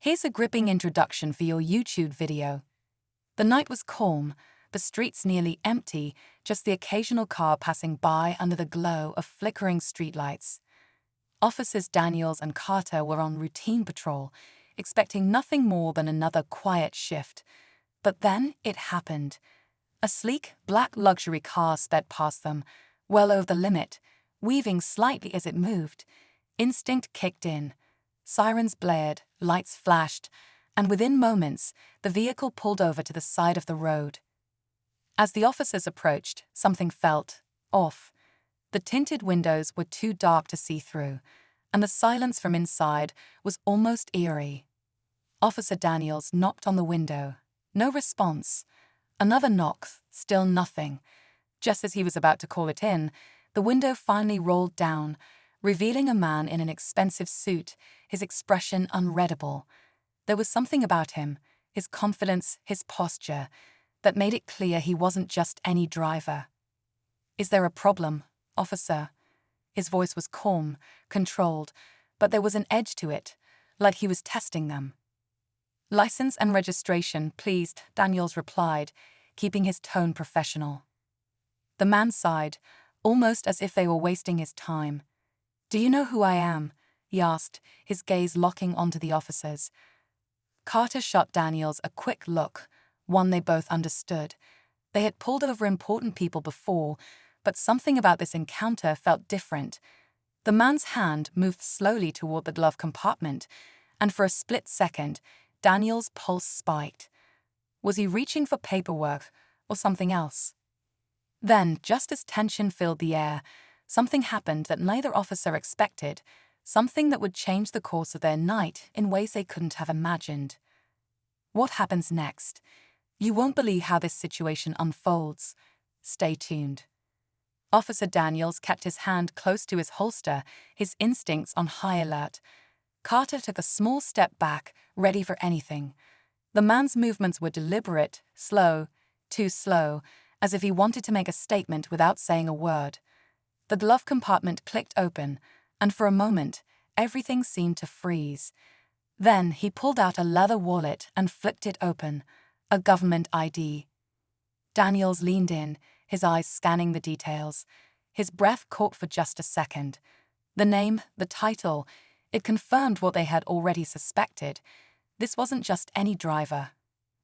Here's a gripping introduction for your YouTube video. The night was calm, the streets nearly empty, just the occasional car passing by under the glow of flickering streetlights. Officers Daniels and Carter were on routine patrol, expecting nothing more than another quiet shift. But then it happened. A sleek, black luxury car sped past them, well over the limit, weaving slightly as it moved. Instinct kicked in. Sirens blared, lights flashed, and within moments, the vehicle pulled over to the side of the road. As the officers approached, something felt off. The tinted windows were too dark to see through, and the silence from inside was almost eerie. Officer Daniels knocked on the window. No response. Another knock, still nothing. Just as he was about to call it in, the window finally rolled down, revealing a man in an expensive suit, his expression unreadable. There was something about him, his confidence, his posture, that made it clear he wasn't just any driver. "Is there a problem, officer?" His voice was calm, controlled, but there was an edge to it, like he was testing them. "License and registration, please," Daniels replied, keeping his tone professional. The man sighed, almost as if they were wasting his time. "Do you know who I am?" he asked, his gaze locking onto the officers. Carter shot Daniels a quick look, one they both understood. They had pulled over important people before, but something about this encounter felt different. The man's hand moved slowly toward the glove compartment, and for a split second, Daniels' pulse spiked. Was he reaching for paperwork or something else? Then, just as tension filled the air, something happened that neither officer expected, something that would change the course of their night in ways they couldn't have imagined. What happens next? You won't believe how this situation unfolds. Stay tuned. Officer Daniels kept his hand close to his holster, his instincts on high alert. Carter took a small step back, ready for anything. The man's movements were deliberate, slow, too slow, as if he wanted to make a statement without saying a word. The glove compartment clicked open, and for a moment, everything seemed to freeze. Then he pulled out a leather wallet and flipped it open, a government ID. Daniels leaned in, his eyes scanning the details. His breath caught for just a second. The name, the title, it confirmed what they had already suspected. This wasn't just any driver.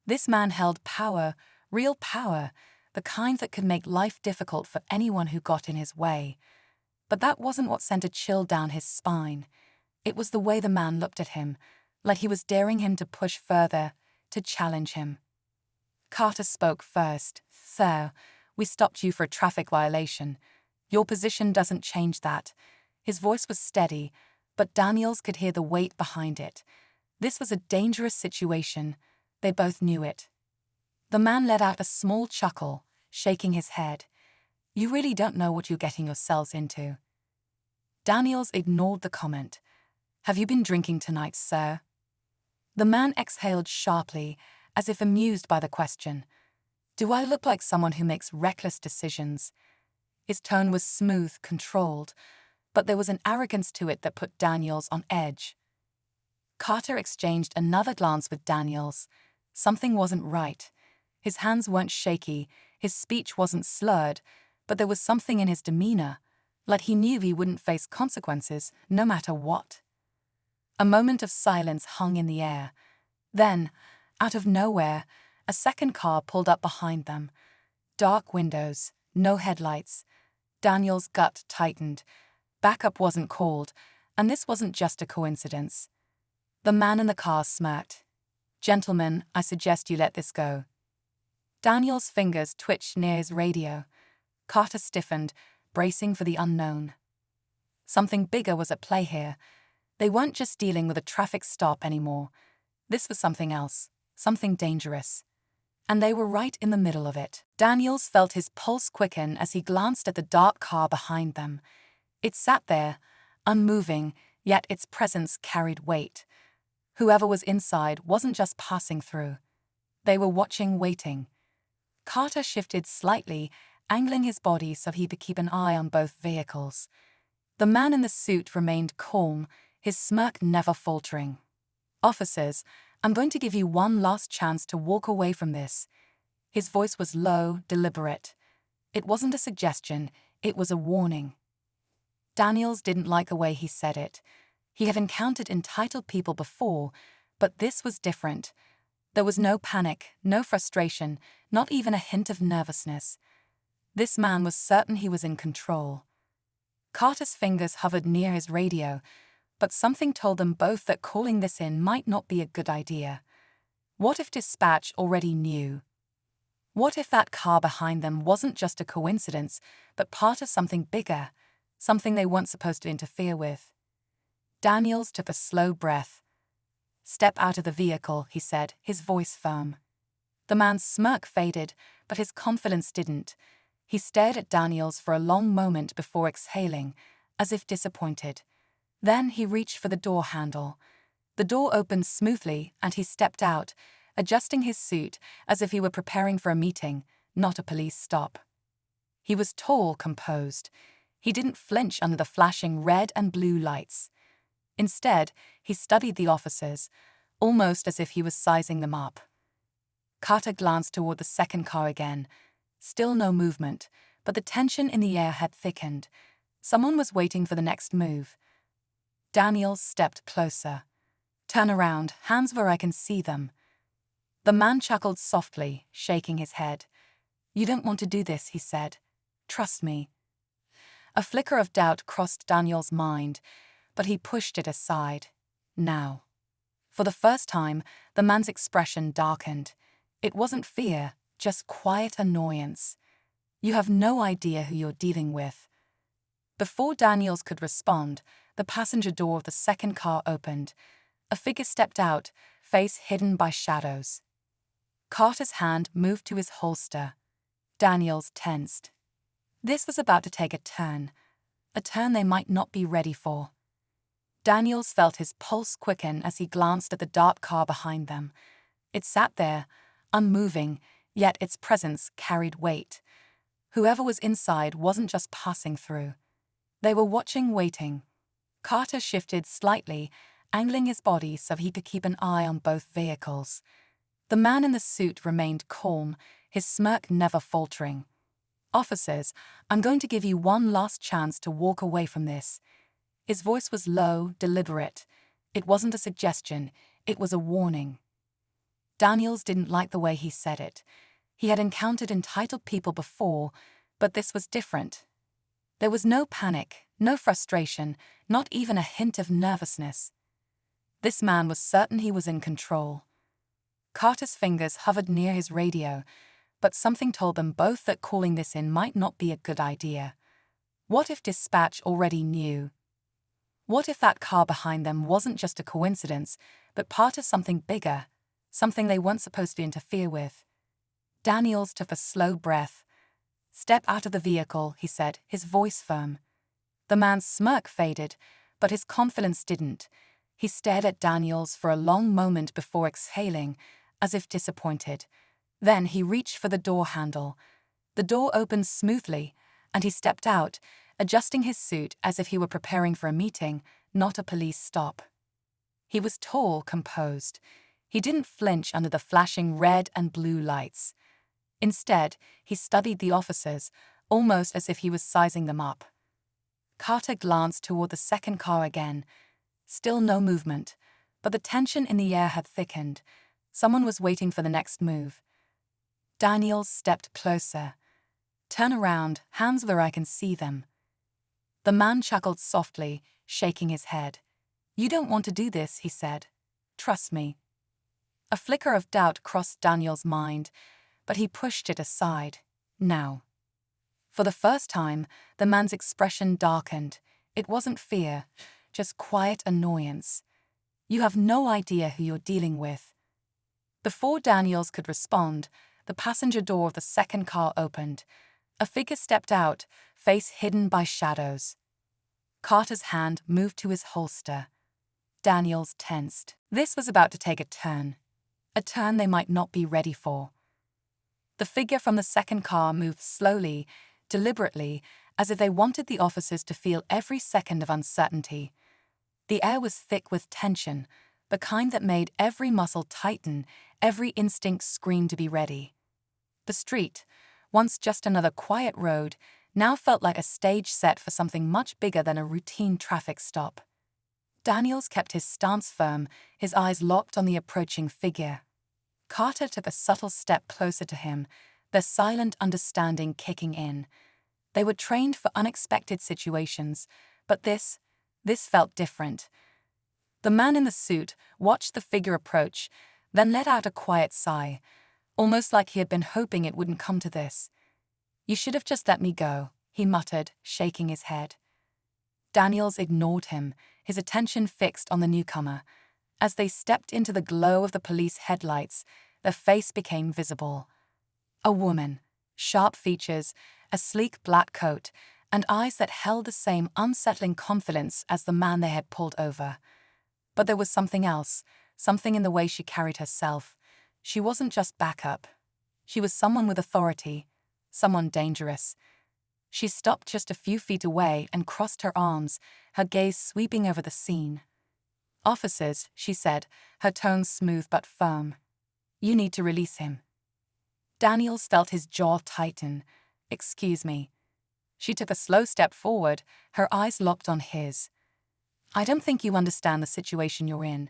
This man held power, real power, the kind that could make life difficult for anyone who got in his way. But that wasn't what sent a chill down his spine. It was the way the man looked at him, like he was daring him to push further, to challenge him. Carter spoke first. "Sir, we stopped you for a traffic violation. Your position doesn't change that." His voice was steady, but Daniels could hear the weight behind it. This was a dangerous situation. They both knew it. The man let out a small chuckle, shaking his head. "You really don't know what you're getting yourselves into." Daniels ignored the comment. "Have you been drinking tonight, sir?" The man exhaled sharply, as if amused by the question. "Do I look like someone who makes reckless decisions?" His tone was smooth, controlled, but there was an arrogance to it that put Daniels on edge. Carter exchanged another glance with Daniels. Something wasn't right. His hands weren't shaky, his speech wasn't slurred, but there was something in his demeanor, like he knew he wouldn't face consequences, no matter what. A moment of silence hung in the air. Then, out of nowhere, a second car pulled up behind them. Dark windows, no headlights. Daniel's gut tightened. Backup wasn't called, and this wasn't just a coincidence. The man in the car smirked. "Gentlemen, I suggest you let this go." Daniel's fingers twitched near his radio. Carter stiffened, bracing for the unknown. Something bigger was at play here. They weren't just dealing with a traffic stop anymore. This was something else, something dangerous. And they were right in the middle of it. Daniels felt his pulse quicken as he glanced at the dark car behind them. It sat there, unmoving, yet its presence carried weight. Whoever was inside wasn't just passing through. They were watching, waiting. Carter shifted slightly, angling his body so he could keep an eye on both vehicles. The man in the suit remained calm, his smirk never faltering. "Officers, I'm going to give you one last chance to walk away from this." His voice was low, deliberate. It wasn't a suggestion, it was a warning. Daniels didn't like the way he said it. He had encountered entitled people before, but this was different. There was no panic, no frustration, not even a hint of nervousness. This man was certain he was in control. Carter's fingers hovered near his radio, but something told them both that calling this in might not be a good idea. What if dispatch already knew? What if that car behind them wasn't just a coincidence, but part of something bigger, something they weren't supposed to interfere with? Daniels took a slow breath. "Step out of the vehicle," he said, his voice firm. The man's smirk faded, but his confidence didn't. He stared at Daniels for a long moment before exhaling, as if disappointed. Then he reached for the door handle. The door opened smoothly, and he stepped out, adjusting his suit as if he were preparing for a meeting, not a police stop. He was tall, composed. He didn't flinch under the flashing red and blue lights. Instead, he studied the officers, almost as if he was sizing them up. Carter glanced toward the second car again. Still no movement, but the tension in the air had thickened. Someone was waiting for the next move. Daniels stepped closer. "Turn around, hands where I can see them." The man chuckled softly, shaking his head. "You don't want to do this," he said. "Trust me." A flicker of doubt crossed Daniels' mind, but he pushed it aside. Now. For the first time, the man's expression darkened. It wasn't fear, just quiet annoyance. "You have no idea who you're dealing with." Before Daniels could respond, the passenger door of the second car opened. A figure stepped out, face hidden by shadows. Carter's hand moved to his holster. Daniels tensed. This was about to take a turn they might not be ready for. Daniels felt his pulse quicken as he glanced at the dark car behind them. It sat there, unmoving, yet its presence carried weight. Whoever was inside wasn't just passing through. They were watching, waiting. Carter shifted slightly, angling his body so he could keep an eye on both vehicles. The man in the suit remained calm, his smirk never faltering. "Officers, I'm going to give you one last chance to walk away from this." His voice was low, deliberate. It wasn't a suggestion, it was a warning. Daniels didn't like the way he said it. He had encountered entitled people before, but this was different. There was no panic, no frustration, not even a hint of nervousness. This man was certain he was in control. Carter's fingers hovered near his radio, but something told them both that calling this in might not be a good idea. What if dispatch already knew? What if that car behind them wasn't just a coincidence, but part of something bigger, something they weren't supposed to interfere with? Daniels took a slow breath. "Step out of the vehicle," he said, his voice firm. The man's smirk faded, but his confidence didn't. He stared at Daniels for a long moment before exhaling, as if disappointed. Then he reached for the door handle. The door opened smoothly, and he stepped out, adjusting his suit as if he were preparing for a meeting, not a police stop. He was tall, composed. He didn't flinch under the flashing red and blue lights. Instead, he studied the officers, almost as if he was sizing them up. Carter glanced toward the second car again. Still no movement, but the tension in the air had thickened. Someone was waiting for the next move. Daniels stepped closer. "Turn around, hands where I can see them." The man chuckled softly, shaking his head. "You don't want to do this," he said. "Trust me." A flicker of doubt crossed Daniels' mind, but he pushed it aside. Now. For the first time, the man's expression darkened. It wasn't fear, just quiet annoyance. "You have no idea who you're dealing with." Before Daniels could respond, the passenger door of the second car opened. A figure stepped out, face hidden by shadows. Carter's hand moved to his holster. Daniels tensed. This was about to take a turn they might not be ready for. The figure from the second car moved slowly, deliberately, as if they wanted the officers to feel every second of uncertainty. The air was thick with tension, the kind that made every muscle tighten, every instinct scream to be ready. The street, once just another quiet road, now felt like a stage set for something much bigger than a routine traffic stop. Daniels kept his stance firm, his eyes locked on the approaching figure. Carter took a subtle step closer to him, their silent understanding kicking in. They were trained for unexpected situations, but this felt different. The man in the suit watched the figure approach, then let out a quiet sigh, almost like he had been hoping it wouldn't come to this. "You should have just let me go," he muttered, shaking his head. Daniels ignored him, his attention fixed on the newcomer. As they stepped into the glow of the police headlights, their face became visible. A woman, sharp features, a sleek black coat, and eyes that held the same unsettling confidence as the man they had pulled over. But there was something else, something in the way she carried herself. She wasn't just backup. She was someone with authority, someone dangerous. She stopped just a few feet away and crossed her arms, her gaze sweeping over the scene. "Officers," she said, her tone smooth but firm. "You need to release him." Daniels felt his jaw tighten. "Excuse me." She took a slow step forward, her eyes locked on his. "I don't think you understand the situation you're in."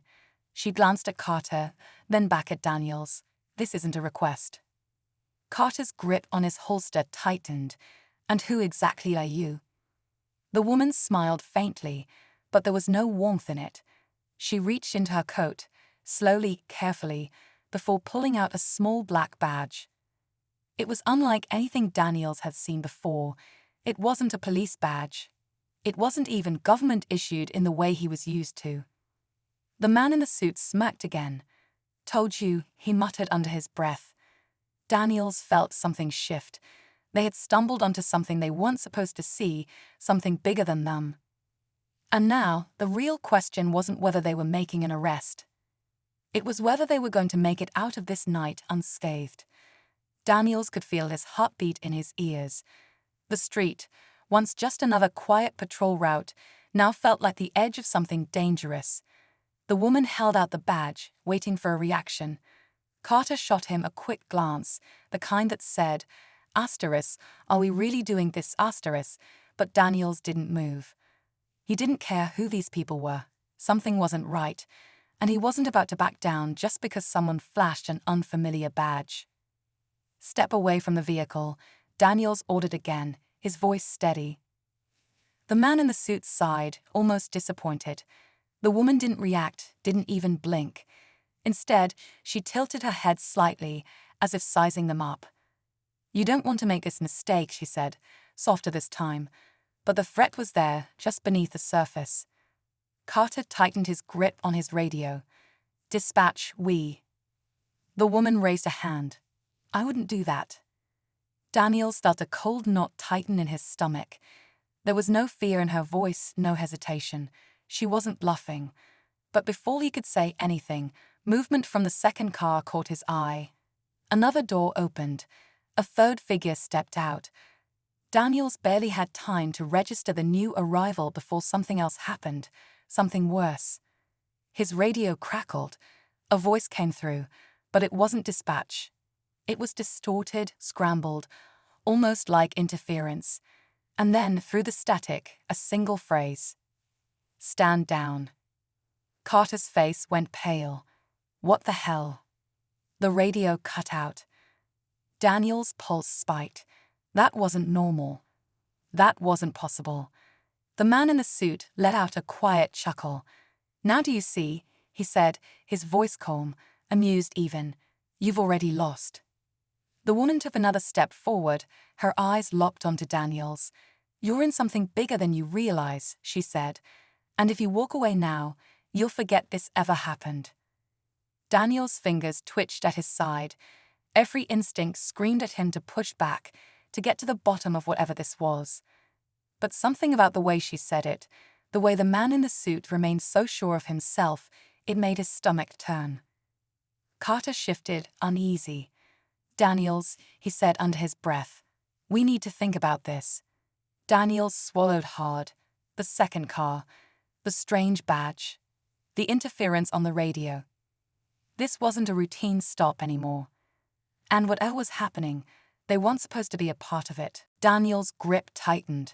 She glanced at Carter, then back at Daniels. "This isn't a request." Carter's grip on his holster tightened. "And who exactly are you?" The woman smiled faintly, but there was no warmth in it. She reached into her coat, slowly, carefully, before pulling out a small black badge. It was unlike anything Daniels had seen before. It wasn't a police badge. It wasn't even government-issued in the way he was used to. The man in the suit smirked again. "Told you," he muttered under his breath. Daniels felt something shift. They had stumbled onto something they weren't supposed to see, something bigger than them. And now, the real question wasn't whether they were making an arrest. It was whether they were going to make it out of this night unscathed. Daniels could feel his heartbeat in his ears. The street, once just another quiet patrol route, now felt like the edge of something dangerous. The woman held out the badge, waiting for a reaction. Carter shot him a quick glance, the kind that said, "Asterisk, are we really doing this asterisk?" But Daniels didn't move. He didn't care who these people were. Something wasn't right, and he wasn't about to back down just because someone flashed an unfamiliar badge. "Step away from the vehicle," Daniels ordered again, his voice steady. The man in the suit sighed, almost disappointed. The woman didn't react, didn't even blink. Instead, she tilted her head slightly, as if sizing them up. "You don't want to make this mistake," she said, softer this time. But the threat was there, just beneath the surface. Carter tightened his grip on his radio. "Dispatch, we." The woman raised a hand. "I wouldn't do that." Daniels felt a cold knot tighten in his stomach. There was no fear in her voice, no hesitation. She wasn't bluffing. But before he could say anything, movement from the second car caught his eye. Another door opened. A third figure stepped out. Daniels barely had time to register the new arrival before something else happened, something worse. His radio crackled. A voice came through, but it wasn't dispatch. It was distorted, scrambled, almost like interference. And then, through the static, a single phrase. "Stand down." Carter's face went pale. What the hell? The radio cut out. Daniels' pulse spiked. That wasn't normal. That wasn't possible. The man in the suit let out a quiet chuckle. "Now do you see?" he said, his voice calm, amused even. "You've already lost." The woman took another step forward, her eyes locked onto Daniels. "You're in something bigger than you realize," she said. "And if you walk away now, you'll forget this ever happened." Daniels' fingers twitched at his side. Every instinct screamed at him to push back, to get to the bottom of whatever this was. But something about the way she said it, the way the man in the suit remained so sure of himself, it made his stomach turn. Carter shifted, uneasy. "Daniels," he said under his breath, "we need to think about this." Daniels swallowed hard. The second car. The strange badge. The interference on the radio. This wasn't a routine stop anymore. And whatever was happening, they weren't supposed to be a part of it. Daniel's grip tightened.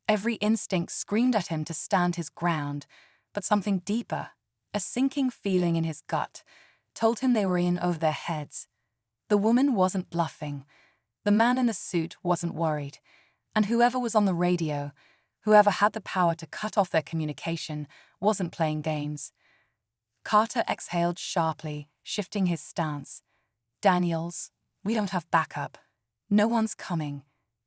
Every instinct screamed at him to stand his ground, but something deeper, a sinking feeling in his gut, told him they were in over their heads. The woman wasn't bluffing. The man in the suit wasn't worried. And whoever was on the radio, whoever had the power to cut off their communication, wasn't playing games. Carter exhaled sharply, shifting his stance. Daniels, we don't have backup. No one's coming.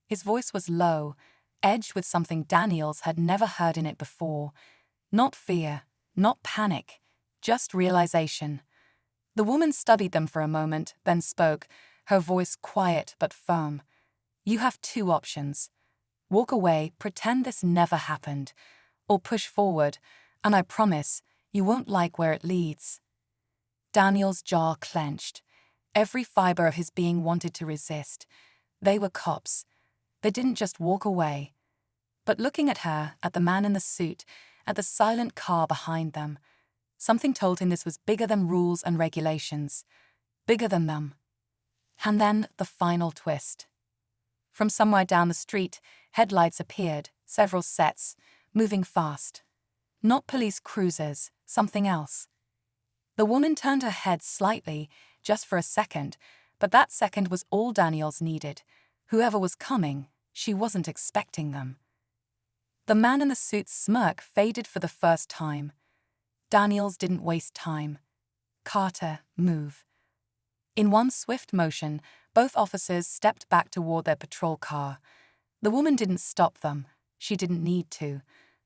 His voice was low, edged with something Daniels had never heard in it before. Not fear, not panic, just realization. The woman studied them for a moment, then spoke, her voice quiet but firm. You have two options. Walk away, pretend this never happened, or push forward, and I promise you won't like where it leads. Daniel's jaw clenched. Every fiber of his being wanted to resist. They were cops. They didn't just walk away. But looking at her, at the man in the suit, at the silent car behind them, something told him this was bigger than rules and regulations. Bigger than them. And then the final twist. From somewhere down the street, headlights appeared, several sets, moving fast. Not police cruisers, something else. The woman turned her head slightly, just for a second, but that second was all Daniels needed. Whoever was coming, she wasn't expecting them. The man in the suit's smirk faded for the first time. Daniels didn't waste time. Carter, move. In one swift motion, both officers stepped back toward their patrol car. The woman didn't stop them. She didn't need to.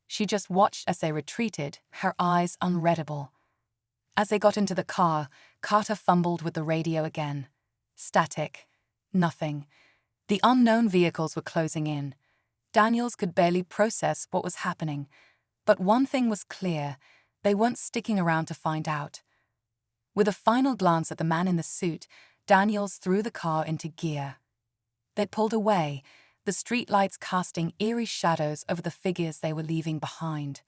She just watched as they retreated, her eyes unreadable. As they got into the car, Carter fumbled with the radio again. Static. Nothing. The unknown vehicles were closing in. Daniels could barely process what was happening. But one thing was clear. They weren't sticking around to find out. With a final glance at the man in the suit, Daniels threw the car into gear. They'd pulled away, the streetlights casting eerie shadows over the figures they were leaving behind.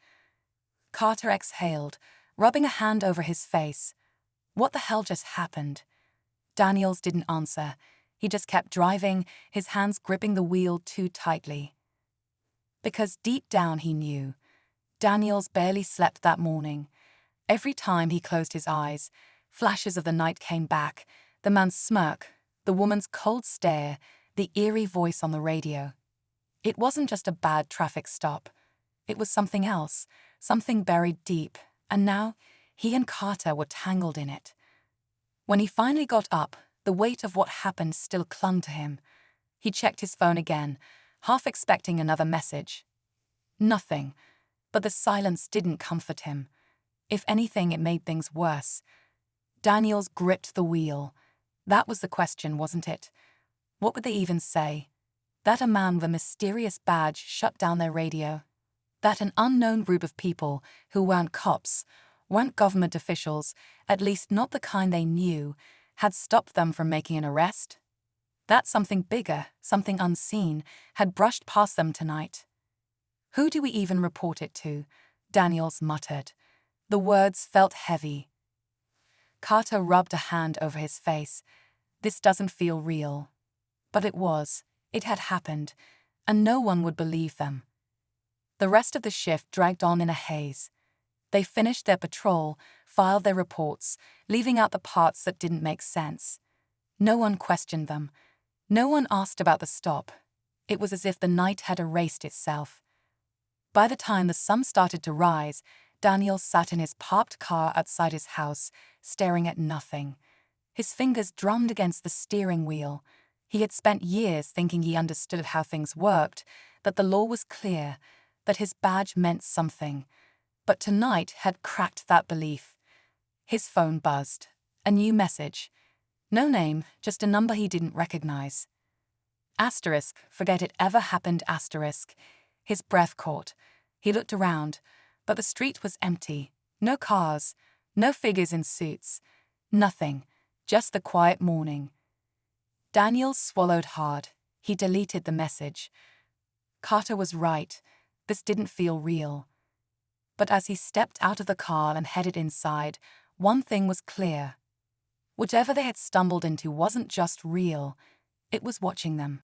Carter exhaled, rubbing a hand over his face. What the hell just happened? Daniels didn't answer. He just kept driving, his hands gripping the wheel too tightly. Because deep down he knew. Daniels barely slept that morning. Every time he closed his eyes, flashes of the night came back, the man's smirk, the woman's cold stare, the eerie voice on the radio. It wasn't just a bad traffic stop. It was something else, something buried deep, and now he and Carter were tangled in it. When he finally got up, the weight of what happened still clung to him. He checked his phone again, half expecting another message. Nothing, but the silence didn't comfort him. If anything, it made things worse. Daniels gripped the wheel. That was the question, wasn't it? What would they even say? That a man with a mysterious badge shut down their radio? That an unknown group of people who weren't cops, weren't government officials, at least not the kind they knew, had stopped them from making an arrest? That something bigger, something unseen, had brushed past them tonight. Who do we even report it to? Daniels muttered. The words felt heavy. Carter rubbed a hand over his face. This doesn't feel real. But it was. It had happened, and no one would believe them. The rest of the shift dragged on in a haze. They finished their patrol, filed their reports, leaving out the parts that didn't make sense. No one questioned them. No one asked about the stop. It was as if the night had erased itself. By the time the sun started to rise, Daniel sat in his parked car outside his house, staring at nothing. His fingers drummed against the steering wheel. He had spent years thinking he understood how things worked, that the law was clear, that his badge meant something. But tonight had cracked that belief. His phone buzzed. A new message. No name, just a number he didn't recognize. Asterisk, forget it ever happened, asterisk. His breath caught. He looked around, but the street was empty. No cars, no figures in suits. Nothing, just the quiet morning. Daniel swallowed hard. He deleted the message. Carter was right. This didn't feel real. But as he stepped out of the car and headed inside, one thing was clear. Whatever they had stumbled into wasn't just real, it was watching them.